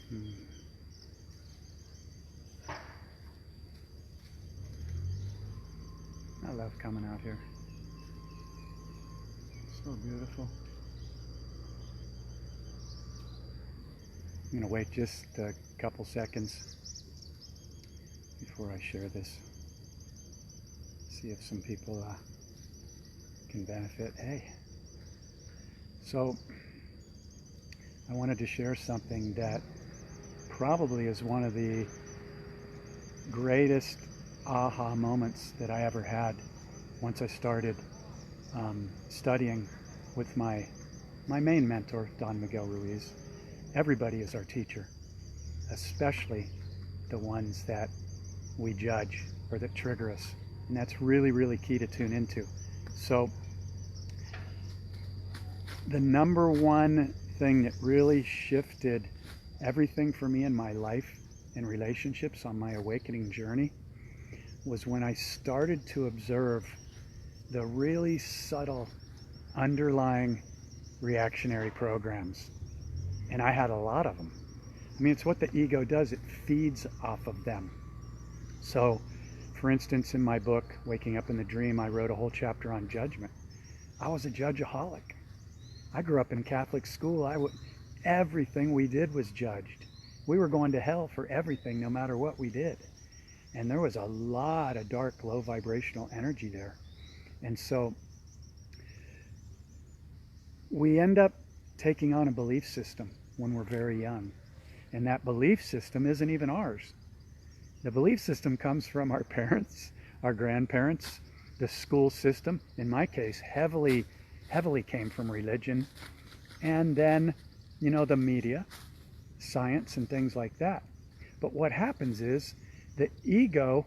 Hmm. I love coming out here. So beautiful. I'm going to wait just a couple seconds before I share this. See if some people can benefit. Hey. So I wanted to share something that probably is one of the greatest aha moments that I ever had once I started studying with my main mentor, Don Miguel Ruiz. Everybody is our teacher, especially the ones that we judge or that trigger us. And that's really, really key to tune into. So the number one thing that really shifted everything for me in my life and relationships on my awakening journey was when I started to observe the really subtle underlying reactionary programs. And I had a lot of them. I mean, it's what the ego does. It feeds off of them. So, for instance, in my book, Waking Up in the Dream, I wrote a whole chapter on judgment. I was a judgeaholic. I grew up in Catholic school. Everything we did was judged. We were going to hell for everything, no matter what we did. And there was a lot of dark, low vibrational energy there. And so we end up taking on a belief system when we're very young. And that belief system isn't even ours. The belief system comes from our parents, our grandparents, the school system. In my case, heavily came from religion. And then, the media, science, and things like that. But what happens is the ego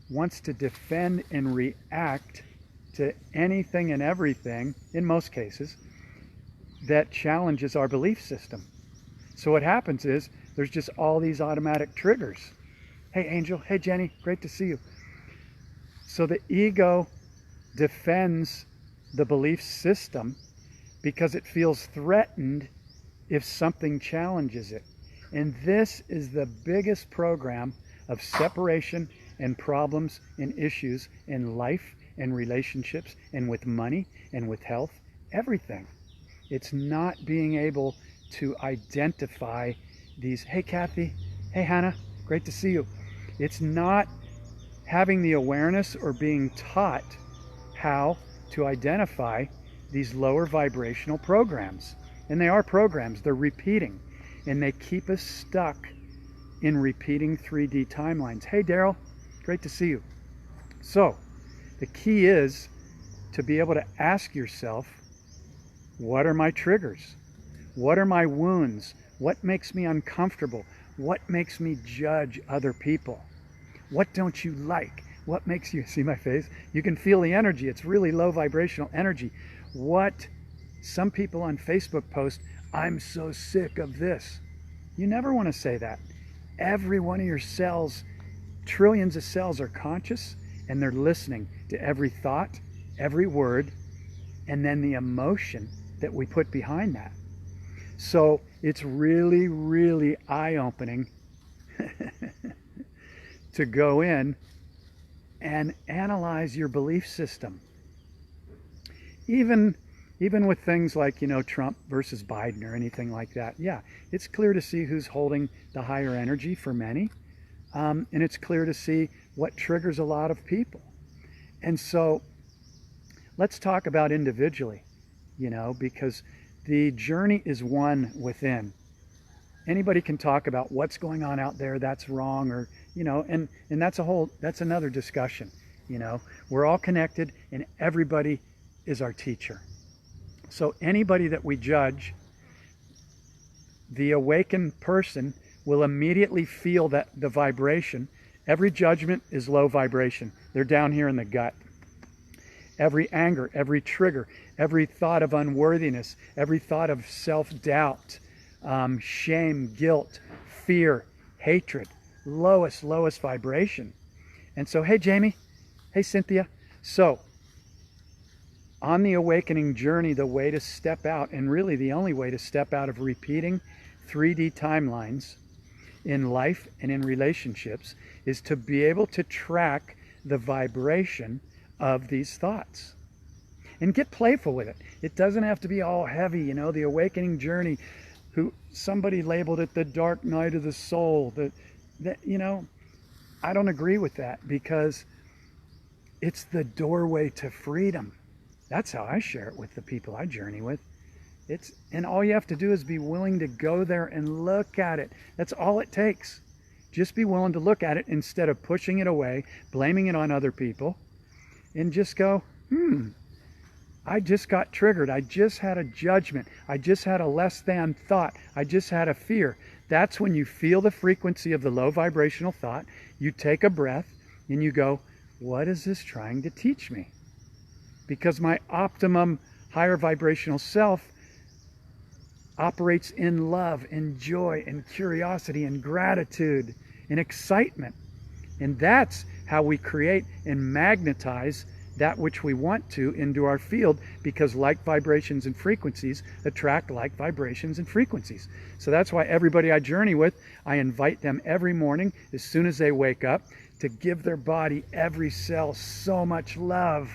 wants to defend and react to anything and everything, in most cases, that challenges our belief system. So what happens is there's just all these automatic triggers. Hey, Angel. Hey, Jenny. Great to see you. So the ego defends the belief system because it feels threatened if something challenges it. And this is the biggest program of separation and problems and issues in life and relationships and with money and with health, everything. It's not being able to identify these, hey Kathy, hey Hannah, great to see you. It's not having the awareness or being taught how to identify these lower vibrational programs. And they are programs, they're repeating, and they keep us stuck in repeating 3D timelines. Hey Daryl, great to see you. So the key is to be able to ask yourself, what are my triggers? What are my wounds? What makes me uncomfortable? What makes me judge other people? What don't you like? What makes you, see my face? You can feel the energy. It's really low vibrational energy. What some people on Facebook post, I'm so sick of this. You never want to say that. Every one of your cells, trillions of cells, are conscious, and they're listening to every thought, every word, and then the emotion that we put behind that. So it's really, really eye-opening to go in and analyze your belief system. Even with things like, Trump versus Biden or anything like that. Yeah, it's clear to see who's holding the higher energy for many. And it's clear to see what triggers a lot of people. And so let's talk about individually, because the journey is one within. Anybody can talk about what's going on out there, that's wrong, or, and that's another discussion. We're all connected and everybody is our teacher. So anybody that we judge, the awakened person will immediately feel that the vibration. Every judgment is low vibration. They're down here in the gut. Every anger, every trigger, every thought of unworthiness, every thought of self-doubt, shame, guilt, fear, hatred, lowest vibration. And so, hey Jamie, hey Cynthia. So on the awakening journey, the way to step out, and really the only way to step out of repeating 3D timelines, in life and in relationships is to be able to track the vibration of these thoughts and get playful with it. It doesn't have to be all heavy, you know, the awakening journey, who somebody labeled it the dark night of the soul. That you know, I don't agree with that, because it's the doorway to freedom. That's how I share it with the people I journey with. And all you have to do is be willing to go there and look at it. That's all it takes. Just be willing to look at it instead of pushing it away, blaming it on other people, and just go, I just got triggered. I just had a judgment. I just had a less than thought. I just had a fear. That's when you feel the frequency of the low vibrational thought. You take a breath and you go, what is this trying to teach me? Because my optimum higher vibrational self operates in love and joy and curiosity and gratitude and excitement. And that's how we create and magnetize that which we want to into our field, because like vibrations and frequencies attract like vibrations and frequencies. So that's why everybody I journey with, I invite them every morning as soon as they wake up to give their body, every cell, so much love,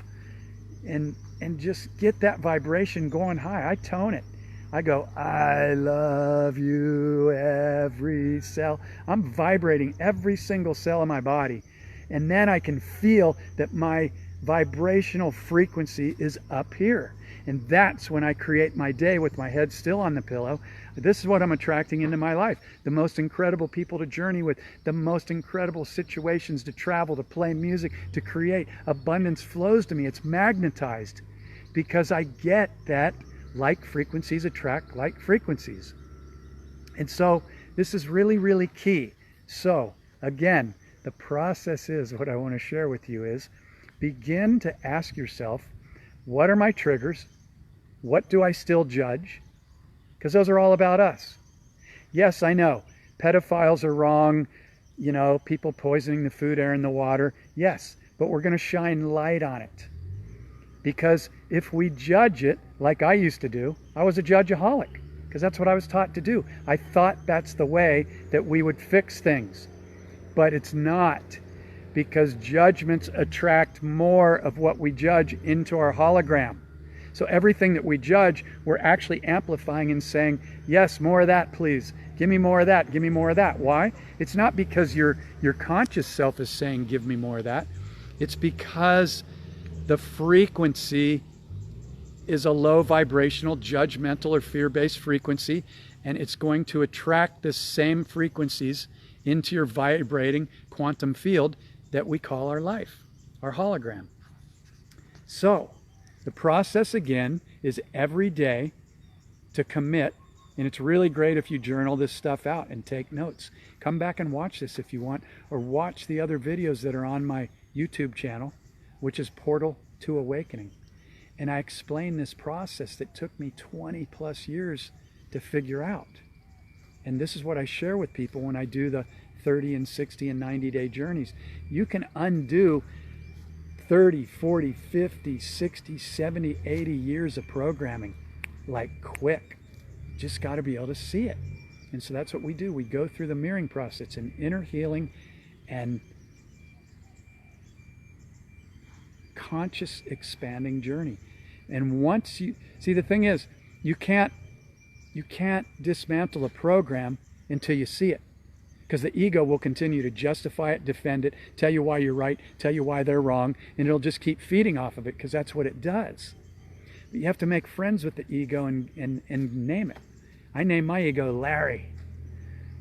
and just get that vibration going high. I tone it. I go, I love you, every cell. I'm vibrating every single cell in my body. And then I can feel that my vibrational frequency is up here. And that's when I create my day with my head still on the pillow. This is what I'm attracting into my life. The most incredible people to journey with, the most incredible situations to travel, to play music, to create. Abundance flows to me. It's magnetized because I get that like frequencies attract like frequencies. And so this is really, really key. So again, the process is, what I want to share with you is, begin to ask yourself, what are my triggers? What do I still judge? Because those are all about us. Yes, I know, pedophiles are wrong, you know, people poisoning the food, air, and the water. Yes, but we're going to shine light on it. Because if we judge it like I used to do, I was a judgeaholic, because that's what I was taught to do. I thought that's the way that we would fix things. But it's not, because judgments attract more of what we judge into our hologram. So everything that we judge, we're actually amplifying and saying, yes, more of that, please. Give me more of that. Give me more of that. Why? It's not because your conscious self is saying, give me more of that. It's because the frequency is a low vibrational, judgmental, or fear-based frequency, and it's going to attract the same frequencies into your vibrating quantum field that we call our life, our hologram. So the process again is every day to commit, and it's really great if you journal this stuff out and take notes. Come back and watch this if you want, or watch the other videos that are on my YouTube channel, which is Portal to Awakening. And I explain this process that took me 20 plus years to figure out. And this is what I share with people when I do the 30 and 60 and 90-day journeys. You can undo 30, 40, 50, 60, 70, 80 years of programming like quick. Just got to be able to see it. And so that's what we do. We go through the mirroring process, an inner healing and conscious expanding journey. And once you see, the thing is, you can't dismantle a program until you see it, because the ego will continue to justify it, defend it, tell you why you're right, tell you why they're wrong, and it'll just keep feeding off of it, because that's what it does. But you have to make friends with the ego and name it. I name my ego Larry.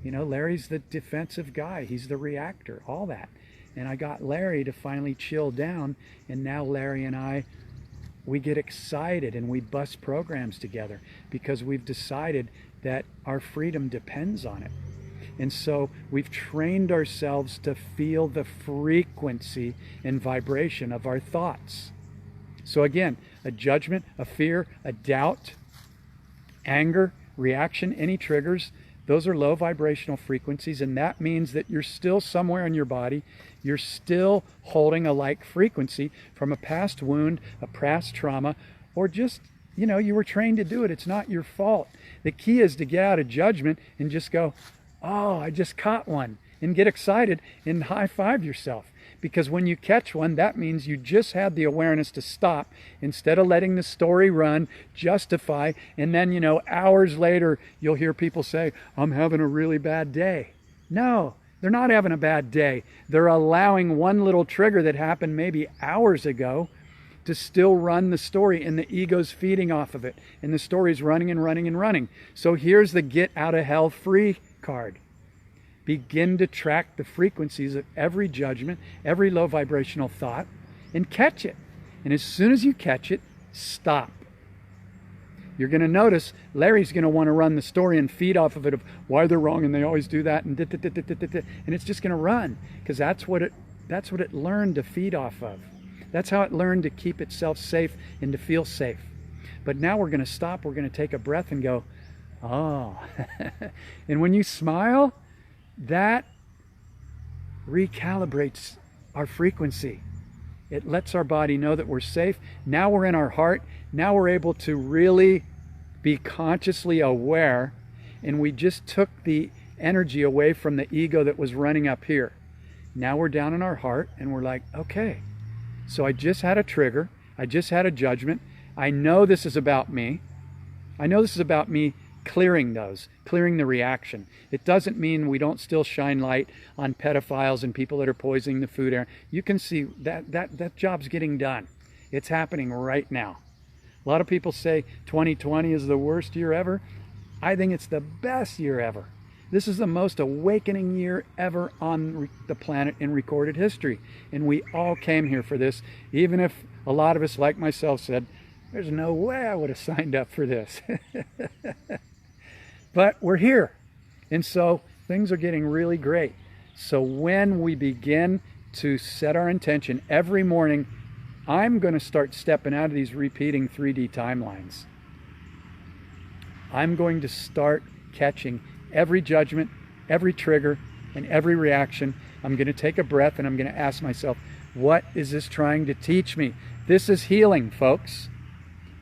You know, Larry's the defensive guy. He's the reactor, all that. And I got Larry to finally chill down, and now Larry and I, we get excited and we bust programs together because we've decided that our freedom depends on it. And so we've trained ourselves to feel the frequency and vibration of our thoughts. So again, a judgment, a fear, a doubt, anger, reaction, any triggers, those are low vibrational frequencies, and that means that you're still somewhere in your body, you're still holding a like frequency from a past wound, a past trauma, or just, you were trained to do it. It's not your fault. The key is to get out of judgment and just go, oh, I just caught one, and get excited and high-five yourself. Because when you catch one, that means you just had the awareness to stop instead of letting the story run, justify, and then, hours later, you'll hear people say, I'm having a really bad day. No, they're not having a bad day. They're allowing one little trigger that happened maybe hours ago to still run the story, and the ego's feeding off of it, and the story's running and running and running. So here's the get out of hell free card. Begin to track the frequencies of every judgment, every low vibrational thought, and catch it. And as soon as you catch it, stop. You're going to notice Larry's going to want to run the story and feed off of it of why they're wrong and they always do that and and it's just going to run because that's what it learned to feed off of. That's how it learned to keep itself safe and to feel safe. But now we're going to stop. We're going to take a breath and go, oh. And when you smile, that recalibrates our frequency. It lets our body know that we're safe. Now we're in our heart. Now we're able to really be consciously aware, and we just took the energy away from the ego that was running up here. Now we're down in our heart and we're like, okay, so I just had a trigger. I just had a judgment. I know this is about me. I know this is about me clearing the reaction. It doesn't mean we don't still shine light on pedophiles and people that are poisoning the food air. You can see that job's getting done. It's happening right now. A lot of people say 2020 is the worst year ever. I think it's the best year ever. This is the most awakening year ever on the planet in recorded history. And we all came here for this, even if a lot of us, like myself, said, there's no way I would have signed up for this. But we're here. And so things are getting really great. So when we begin to set our intention every morning, I'm going to start stepping out of these repeating 3D timelines. I'm going to start catching every judgment, every trigger, and every reaction. I'm going to take a breath and I'm going to ask myself, what is this trying to teach me? This is healing, folks.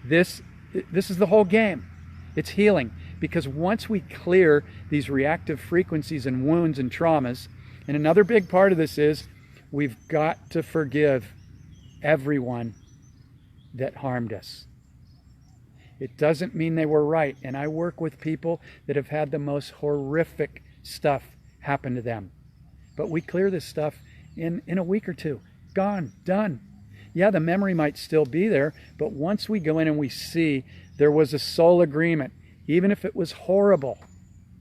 This is the whole game. It's healing. Because once we clear these reactive frequencies and wounds and traumas, and another big part of this is we've got to forgive everyone that harmed us. It doesn't mean they were right. And I work with people that have had the most horrific stuff happen to them. But we clear this stuff in a week or two. Gone, done. Yeah, the memory might still be there, but once we go in and we see there was a soul agreement, even if it was horrible,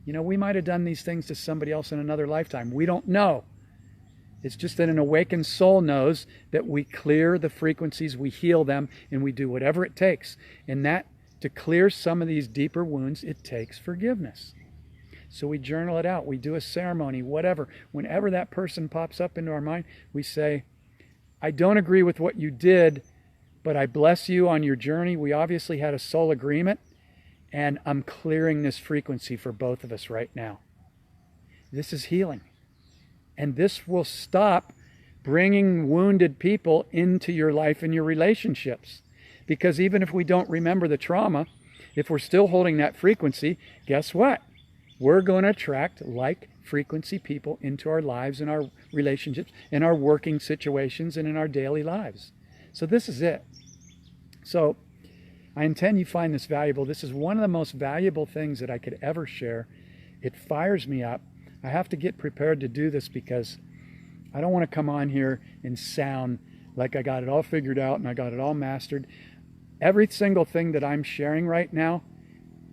we might have done these things to somebody else in another lifetime. We don't know. It's just that an awakened soul knows that we clear the frequencies, we heal them, and we do whatever it takes. And that, to clear some of these deeper wounds, it takes forgiveness. So we journal it out. We do a ceremony, whatever. Whenever that person pops up into our mind, we say, I don't agree with what you did, but I bless you on your journey. We obviously had a soul agreement, and I'm clearing this frequency for both of us right now. This is healing. And this will stop bringing wounded people into your life and your relationships. Because even if we don't remember the trauma, if we're still holding that frequency, guess what? We're going to attract like frequency people into our lives and our relationships, in our working situations, and in our daily lives. So this is it. So I intend you find this valuable. This is one of the most valuable things that I could ever share. It fires me up. I have to get prepared to do this because I don't want to come on here and sound like I got it all figured out and I got it all mastered. Every single thing that I'm sharing right now,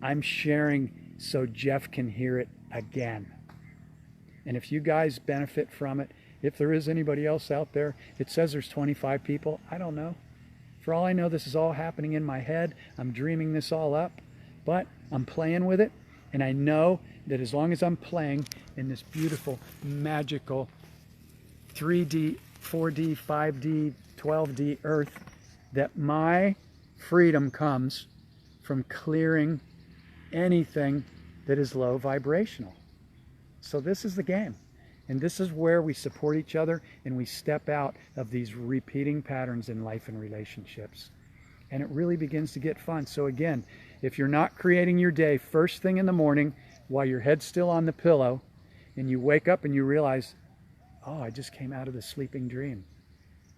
I'm sharing so Jeff can hear it again. And if you guys benefit from it, if there is anybody else out there, it says there's 25 people. I don't know. For all I know, this is all happening in my head. I'm dreaming this all up, but I'm playing with it. And I know that as long as I'm playing in this beautiful, magical 3D, 4D, 5D, 12D earth, that my freedom comes from clearing anything that is low vibrational. So this is the game. And this is where we support each other and we step out of these repeating patterns in life and relationships. And it really begins to get fun. So again, if you're not creating your day first thing in the morning while your head's still on the pillow, And you wake up and you realize, oh, I just came out of the sleeping dream.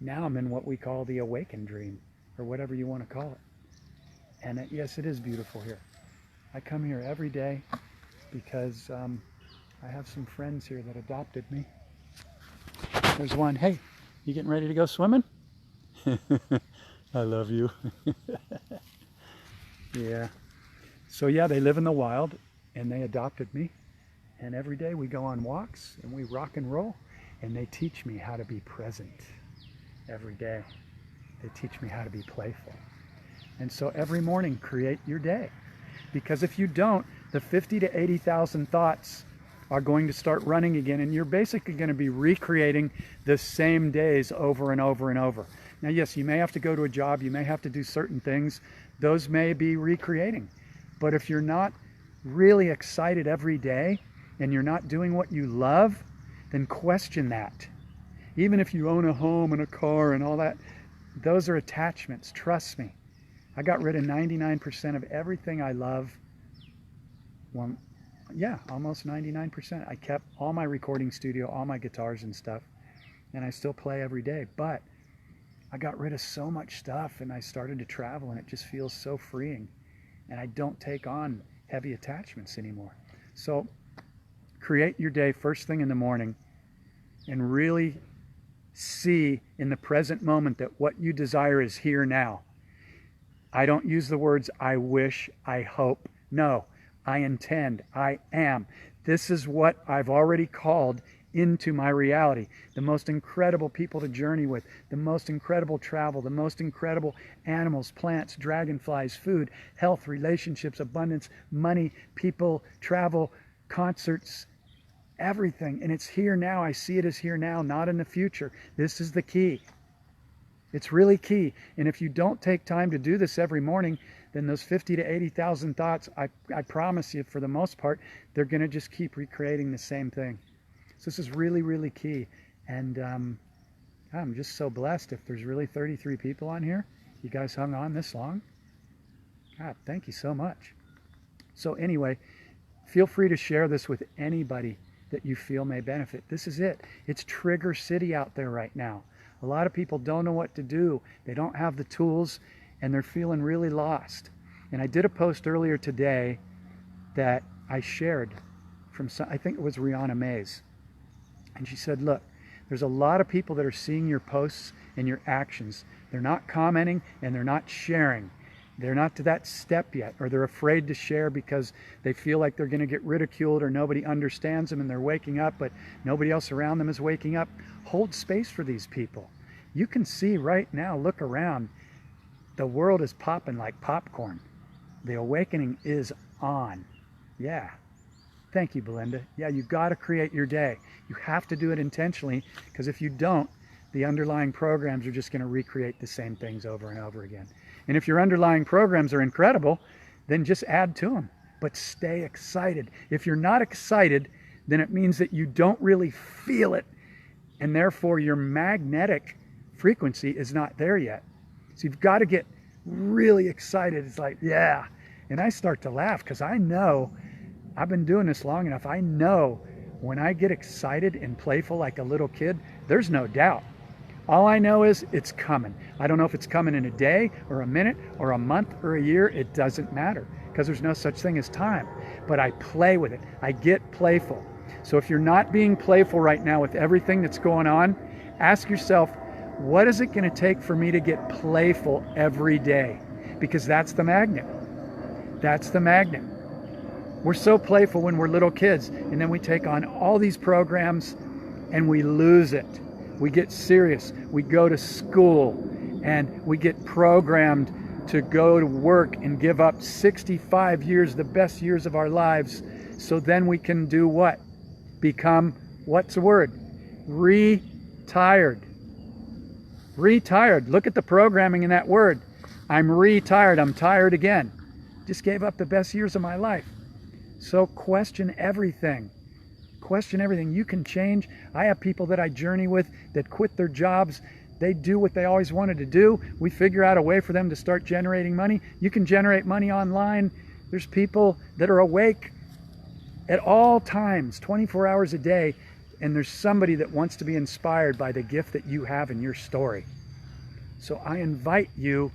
Now I'm in what we call the awakened dream, or whatever you want to call it. And yes, it is beautiful here. I come here every day because I have some friends here that adopted me. There's one. Hey, you getting ready to go swimming? I love you. Yeah. So yeah, they live in the wild and they adopted me. And every day we go on walks and we rock and roll, and they teach me how to be present every day. They teach me how to be playful. And so every morning, create your day. Because if you don't, the 50 to 80,000 thoughts are going to start running again, and you're basically going to be recreating the same days over and over and over. Now, yes, you may have to go to a job, you may have to do certain things. Those may be recreating. But if you're not really excited every day and you're not doing what you love, then question that. Even if you own a home and a car and all that, those are attachments, trust me. I got rid of 99% of everything I love. Well, yeah, almost 99%. I kept all my recording studio, all my guitars and stuff, and I still play every day. But I got rid of so much stuff and I started to travel, and it just feels so freeing. And I don't take on heavy attachments anymore. So create your day first thing in the morning and really see in the present moment that what you desire is here now. I don't use the words I wish, I hope. No, I intend, I am. This is what I've already called into my reality. The most incredible people to journey with, the most incredible travel, the most incredible animals, plants, dragonflies, food, health, relationships, abundance, money, people, travel, concerts, everything. And it's here now. I see it as here now, not in the future. This is the key. It's really key. And if you don't take time to do this every morning, then those 50 to 80,000 thoughts, I promise you, for the most part, they're going to just keep recreating the same thing. So this is really, really key. And I'm just so blessed. If there's really 33 people on here, you guys hung on this long. God, thank you so much. So anyway, feel free to share this with anybody that you feel may benefit. This is it. It's Trigger City out there right now. A lot of people don't know what to do. They don't have the tools, and they're feeling really lost. And I did a post earlier today that I shared from, I think it was Rihanna Mays. And she said, look, there's a lot of people that are seeing your posts and your actions. They're not commenting and they're not sharing. They're not to that step yet, or they're afraid to share because they feel like they're going to get ridiculed or nobody understands them, and they're waking up, but nobody else around them is waking up. Hold space for these people. You can see right now, look around, the world is popping like popcorn. The awakening is on. Yeah. Thank you, Belinda. Yeah, you got to create your day. You have to do it intentionally, because if you don't, the underlying programs are just going to recreate the same things over and over again. And if your underlying programs are incredible, then just add to them. But stay excited. If you're not excited, then it means that you don't really feel it, and therefore your magnetic frequency is not there yet. So you've got to get really excited. It's like, yeah. And I start to laugh because I know, I've been doing this long enough. I know when I get excited and playful like a little kid, there's no doubt. All I know is it's coming. I don't know if it's coming in a day or a minute or a month or a year. It doesn't matter, because there's no such thing as time. But I play with it. I get playful. So if you're not being playful right now with everything that's going on, ask yourself, what is it going to take for me to get playful every day? Because that's the magnet. That's the magnet. We're so playful when we're little kids, and then we take on all these programs and we lose it. We get serious. We go to school and we get programmed to go to work and give up 65 years, the best years of our lives, so then we can do what? Become, what's the word? Retired. Retired. Look at the programming in that word. I'm retired. I'm tired again. Just gave up the best years of my life. So question everything. Question everything. You can change. I have people that I journey with that quit their jobs. They do what they always wanted to do. We figure out a way for them to start generating money. You can generate money online. There's people that are awake at all times, 24 hours a day, and there's somebody that wants to be inspired by the gift that you have in your story. So I invite you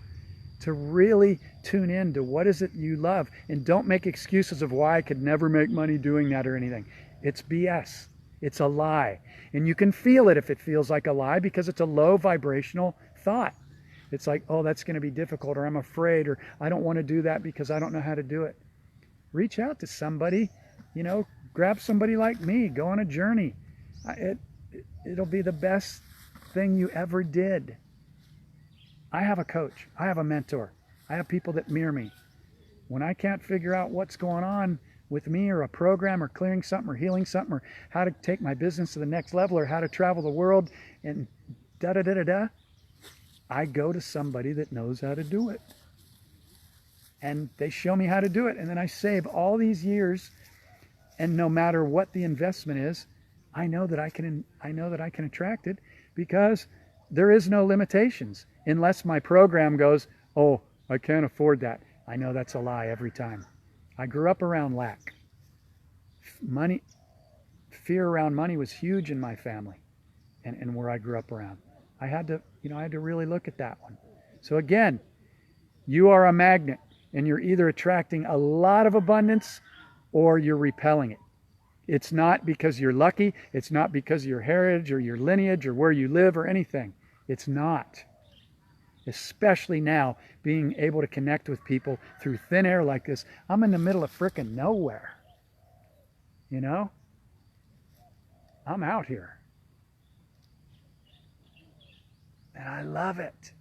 to really tune in to what is it you love, and don't make excuses of why I could never make money doing that or anything. It's BS. It's a lie. And you can feel it if it feels like a lie, because it's a low vibrational thought. It's like, oh, that's going to be difficult, or I'm afraid, or I don't want to do that because I don't know how to do it. Reach out to somebody, you know, grab somebody like me, go on a journey. It'll be the best thing you ever did. I have a coach. I have a mentor. I have people that mirror me. When I can't figure out what's going on with me, or a program, or clearing something, or healing something, or how to take my business to the next level, or how to travel the world, and da-da-da-da-da, I go to somebody that knows how to do it. And they show me how to do it. And then I save all these years, and no matter what the investment is, I know that I can attract it, because there is no limitations. Unless my program goes, oh, I can't afford that. I know that's a lie every time. I grew up around lack. Money, fear around money was huge in my family, and where I grew up around. I had to really look at that one. So again, you are a magnet, and you're either attracting a lot of abundance or you're repelling it. It's not because you're lucky. It's not because of your heritage or your lineage or where you live or anything. It's not. Especially now, being able to connect with people through thin air like this. I'm in the middle of frickin' nowhere. You know? I'm out here. And I love it.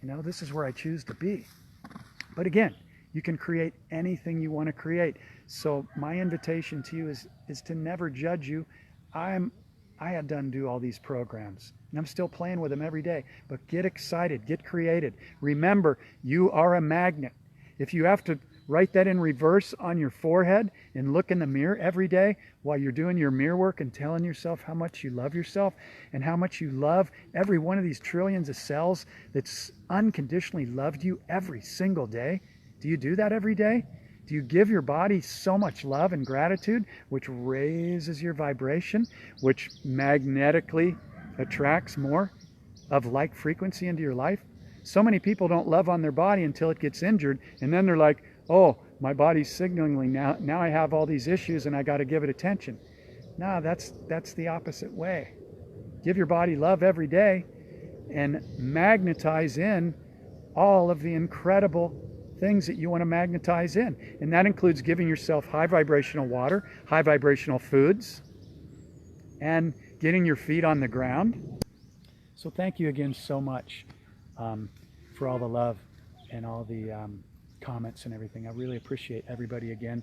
You know, this is where I choose to be. But again, you can create anything you want to create. So my invitation to you is to never judge you. I had done do all these programs, and I'm still playing with them every day. But get excited, get created. Remember, you are a magnet. If you have to write that in reverse on your forehead and look in the mirror every day while you're doing your mirror work and telling yourself how much you love yourself and how much you love every one of these trillions of cells that's unconditionally loved you every single day. Do you do that every day? Do you give your body so much love and gratitude, which raises your vibration, which magnetically attracts more of like frequency into your life? So many people don't love on their body until it gets injured, and then they're like, oh, my body's signaling now I have all these issues and I got to give it attention. No, that's the opposite way. Give your body love every day and magnetize in all of the incredible things that you want to magnetize in. And that includes giving yourself high vibrational water, high vibrational foods, and getting your feet on the ground. So thank you again so much for all the love and all the comments and everything. I really appreciate everybody again.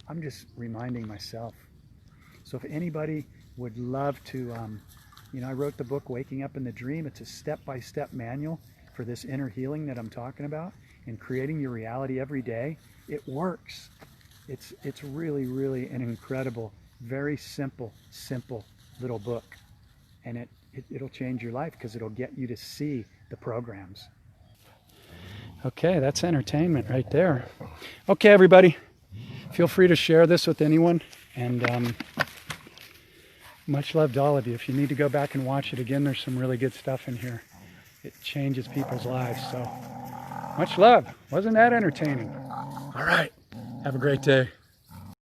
I'm just reminding myself. So if anybody would love to, I wrote the book Waking Up in the Dream. It's a step-by-step manual for this inner healing that I'm talking about and creating your reality every day. It works. It's really, really an incredible, very simple little book. And it'll change your life because it'll get you to see the programs. Okay, that's entertainment right there. Okay, everybody, feel free to share this with anyone. And much love to all of you. If you need to go back and watch it again, there's some really good stuff in here. It changes people's lives. So much love. Wasn't that entertaining? All right. Have a great day.